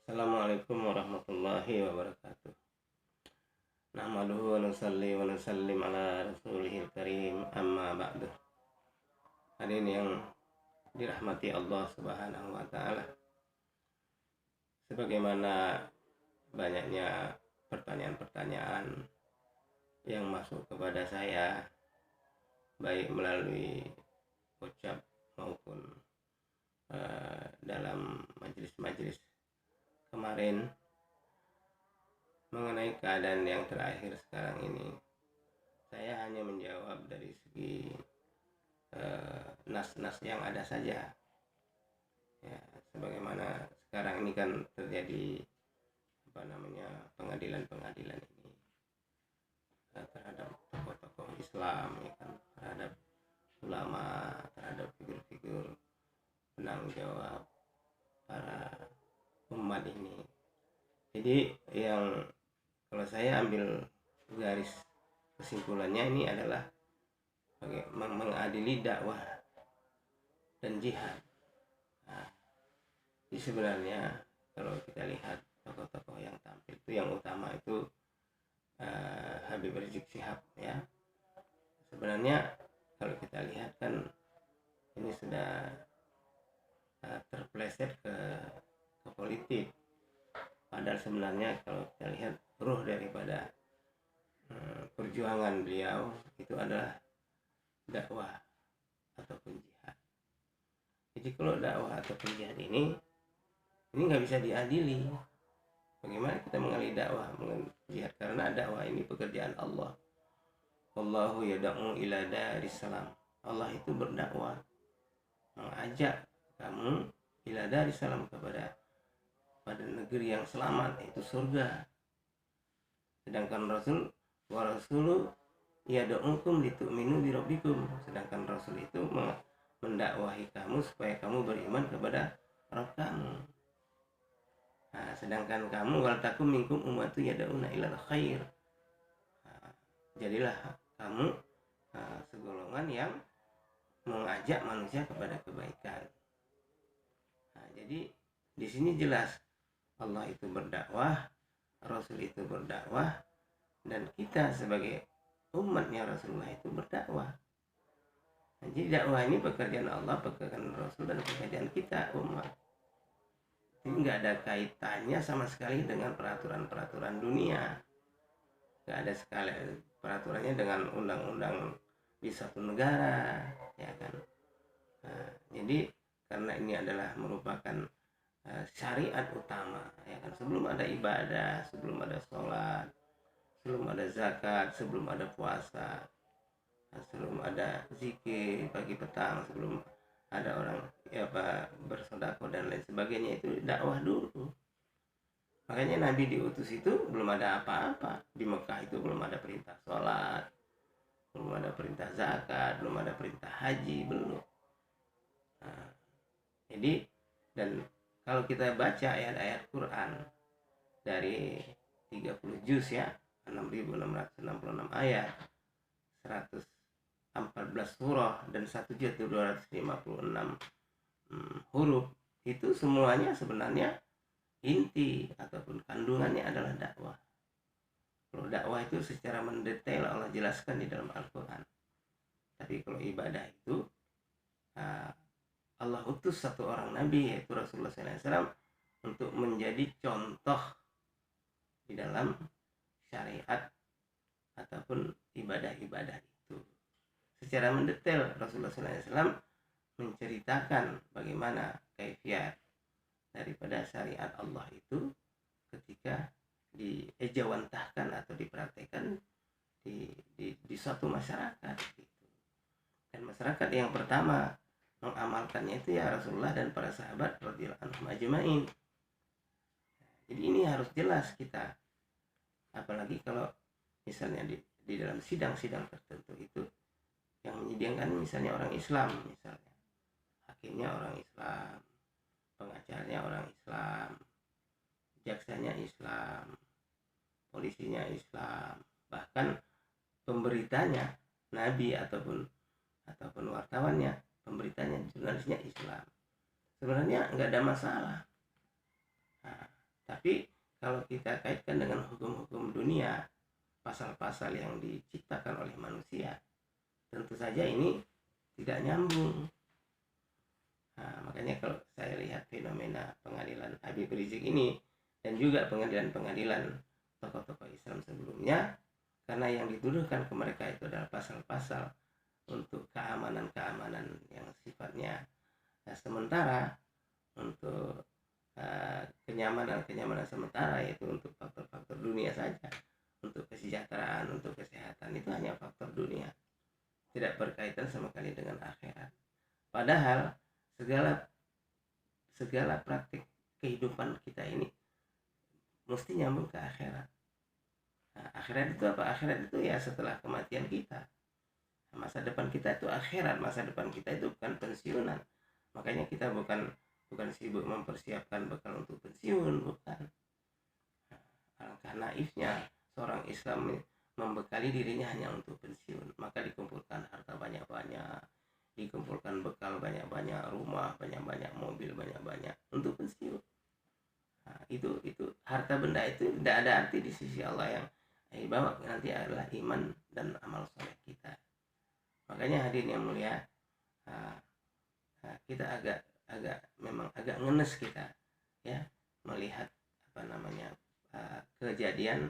Assalamualaikum warahmatullahi wabarakatuh. Nahmaduhu wa nusalli wa nusallim ala rasulihil karim, amma ba'du. Hadirin yang dirahmati Allah Subhanahu wa taala. Sebagaimana banyaknya pertanyaan-pertanyaan yang masuk kepada saya, baik melalui ucap maupun dalam majelis-majelis kemarin mengenai keadaan yang terakhir sekarang ini, saya hanya menjawab dari segi nas-nas yang ada saja. Ya, sebagaimana sekarang ini kan terjadi pengadilan-pengadilan ini terhadap tokoh-tokoh Islam, ya kan, terhadap ulama, terhadap figur-figur penanggung jawab para umat ini. Jadi yang kalau saya ambil garis kesimpulannya ini adalah mengadili dakwah dan jihad. Nah, jadi sebenarnya kalau kita lihat tokoh-tokoh yang tampil itu, yang utama itu Habib Rizik Syihab, ya. Sebenarnya kalau kita lihat kan ini sudah terpleset ke politik. Padahal sebenarnya kalau kita lihat ruh daripada perjuangan beliau itu adalah dakwah ataupun jihad. Jadi kalau dakwah ataupun jihad ini nggak bisa diadili. Bagaimana kita mengalih dakwah, jihad? Karena dakwah ini pekerjaan Allah. Wallahu yad'u ila daris salam. Allah itu berdakwah, mengajak kamu ila daris salam, pada negeri yang selamat, yaitu surga. Sedangkan Rasul wa rasulu yad'ukum litu'minu bi rabbikum. Sedangkan Rasul itu mendakwahi kamu supaya kamu beriman kepada Rabb kamu. Nah, sedangkan kamu wal takum minkum ummatu yad'una ilal khair. Nah, jadilah kamu segolongan yang mengajak manusia kepada kebaikan. Nah, jadi di sini jelas Allah itu berdakwah, Rasul itu berdakwah, dan kita sebagai umatnya Rasulullah itu berdakwah. Nah, jadi dakwah ini pekerjaan Allah, pekerjaan Rasul, dan pekerjaan kita umat. Jadi nggak ada kaitannya sama sekali dengan peraturan-peraturan dunia. Nggak ada sekali peraturannya dengan undang-undang di suatu negara, ya kan. Nah, jadi karena ini adalah merupakan syariat utama, ya kan. Sebelum ada ibadah, sebelum ada sholat, sebelum ada zakat, sebelum ada puasa, sebelum ada zikir pagi petang, sebelum ada orang bersedekah dan lain sebagainya, itu dakwah dulu. Makanya Nabi diutus itu belum ada apa-apa. Di Mekah itu belum ada perintah sholat, belum ada perintah zakat, belum ada perintah haji, belum. Nah, jadi, dan kalau kita baca ayat-ayat Quran dari 30 juz, ya, 6.666 ayat, 114 surah, dan 1.256 huruf, itu semuanya sebenarnya inti ataupun kandungannya adalah dakwah. Kalau dakwah itu secara mendetail Allah jelaskan di dalam Al-Quran. Tapi kalau ibadah itu Allah utus satu orang nabi, yaitu Rasulullah SAW, untuk menjadi contoh di dalam syariat ataupun ibadah-ibadah itu. Secara mendetail Rasulullah SAW menceritakan bagaimana kaifiat daripada syariat Allah itu ketika diejawantahkan atau dipraktekkan di suatu masyarakat gitu. Dan masyarakat yang pertama mengamalkannya itu ya Rasulullah dan para sahabat radhiyallahu anhum ajmain. Jadi ini harus jelas kita, apalagi kalau misalnya di dalam sidang-sidang tertentu itu yang menyediakan misalnya orang Islam, misalnya hakimnya orang Islam, pengacaranya orang Islam, jaksanya Islam, polisinya Islam, bahkan pemberitanya nabi ataupun wartawannya, pemberitanya, jurnalisnya Islam. Sebenarnya nggak ada masalah. Nah, Tapi kalau kita kaitkan dengan hukum-hukum dunia, pasal-pasal yang diciptakan oleh manusia, tentu saja ini tidak nyambung. Nah, makanya kalau saya lihat fenomena pengadilan Habib Rizik ini dan juga pengadilan-pengadilan tokoh-tokoh Islam sebelumnya, karena yang dituduhkan ke mereka itu adalah pasal-pasal untuk keamanan-keamanan yang sifatnya sementara, untuk kenyamanan sementara, yaitu untuk faktor-faktor dunia saja, untuk kesejahteraan, untuk kesehatan, itu hanya faktor dunia, tidak berkaitan sama sekali dengan akhirat. Padahal segala praktik kehidupan kita ini mesti nyambung ke akhirat. Nah, akhirat itu apa? Akhirat itu ya setelah kematian kita. Masa depan kita itu akhirat, masa depan kita itu bukan pensiunan. Makanya kita bukan sibuk mempersiapkan bekal untuk pensiun, bukan. Alangkah naifnya seorang Islam membekali dirinya hanya untuk pensiun. Maka dikumpulkan harta banyak-banyak, dikumpulkan bekal banyak-banyak, rumah banyak-banyak, mobil banyak-banyak untuk pensiun. Nah, itu harta benda itu tidak ada arti di sisi Allah. Yang bawa nanti adalah iman dan amal soleh kita. Makanya hadirin yang mulia, kita memang agak ngenes kita ya melihat kejadian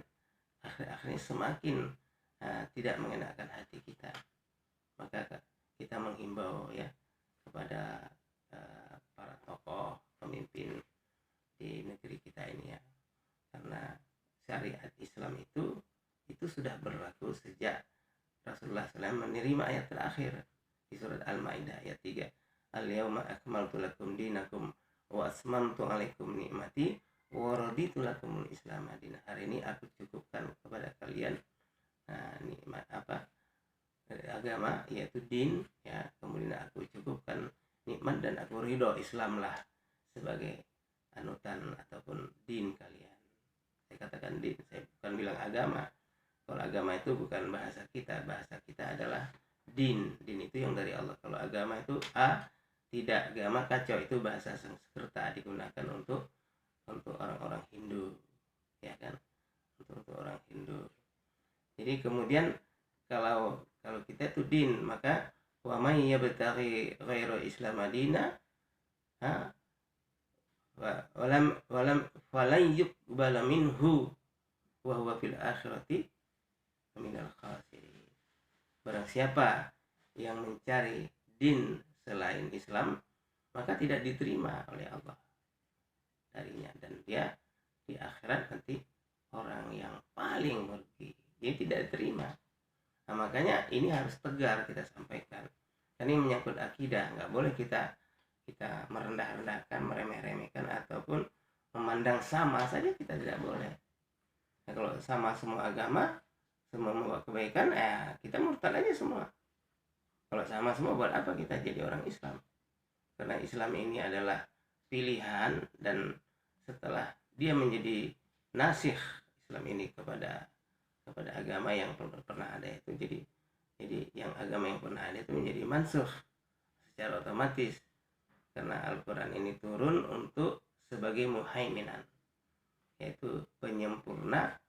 akhirnya semakin tidak mengenakan hati kita. Maka kita menghimbau ya kepada para tokoh pemimpin di negeri kita ini ya, karena syariat Islam itu sudah berlaku sejak Rasulullah SAW menerima ayat terakhir di surat Al-Maidah ayat 3. Al-yauma akmaltu lakum dinakum wa asmantu alaikum ni'mati wa raditu lakumul Islam madinah. Hari ini aku cukupkan kepada kalian nikmat agama, yaitu din ya, kemudian aku cukupkan nikmat dan aku ridho Islam lah sebagai anutan ataupun din kalian. Saya katakan din, saya bukan bilang agama. Kalau agama itu bukan bahasa kita adalah din itu yang dari Allah. Kalau agama itu tidak, agama kacau, itu bahasa Sanskerta, digunakan untuk orang-orang Hindu ya kan, untuk orang Hindu. Jadi kemudian kalau kita itu din, maka wa may yabtaghi ghairu Islam madina walam falan yuqbala minhu wa huwa fil akhirati minal khasirin. Barang siapa yang mencari din selain Islam, maka tidak diterima oleh Allah darinya, dan dia di akhirat nanti orang yang paling merugi, dia tidak diterima. Nah, makanya ini harus tegar kita sampaikan. Ini menyangkut akidah, nggak boleh kita merendah-rendahkan, meremeh-remehkan ataupun memandang sama saja, kita tidak boleh. Nah, kalau sama semua agama, semua membawa kebaikan, kita murtad aja semua. Kalau sama semua, buat apa kita jadi orang Islam? Karena Islam ini adalah pilihan, dan setelah dia menjadi nasikh, Islam ini kepada agama yang pernah ada itu, jadi yang agama yang pernah ada itu menjadi mansukh secara otomatis, karena Al-Quran ini turun untuk sebagai muhaiminan, yaitu penyempurna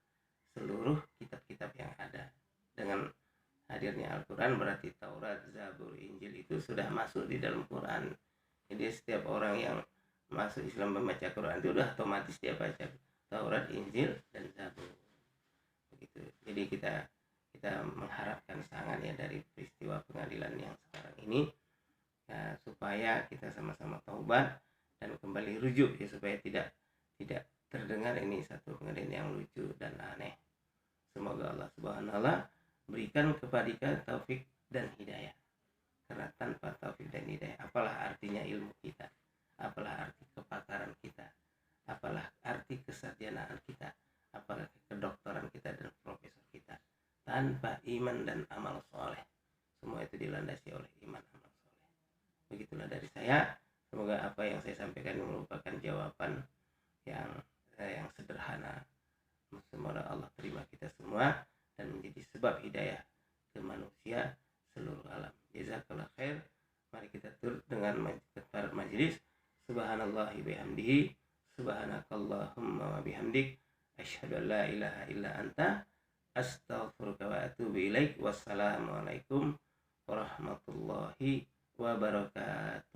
seluruh kitab-kitab yang ada. Dengan hadirnya Al-Quran berarti Taurat, Zabur, Injil itu sudah masuk di dalam Quran. Jadi setiap orang yang masuk Islam membaca Quran itu sudah otomatis dia baca Taurat, Injil, dan Zabur. Begitu. Jadi kita mengharapkan sangat ya dari peristiwa pengadilan yang sekarang ini ya, supaya kita sama-sama taubat dan kembali rujuk ya, supaya tidak terdengar ini satu pengadilan yang lucu dan aneh. Semoga Allah Subhanahu wa taala berikan kepada kita taufik dan hidayah. Karena tanpa taufik dan hidayah, apalah artinya ilmu kita? Apalah arti kepakaran kita? Apalah arti kesarjanaan kita? Apalah kedokteran kita dan profesor kita? Tanpa iman dan amal soleh. Semua itu dilandasi oleh iman amal soleh. Begitulah dari saya. Semoga apa yang saya sampaikan merupakan jawaban yang sederhana. Semoga Allah terima kita semua dan menjadi sebab hidayah ke manusia seluruh alam. Jazakallah khair. Mari kita turut dengan majelis. Subhanallah bihamdihi. Subhanakallahumma wa bihamdik asyhadu an la ilaha illa anta astaghfiruka wa atubu ilaik. Wassalamualaikum warahmatullahi wabarakatuh.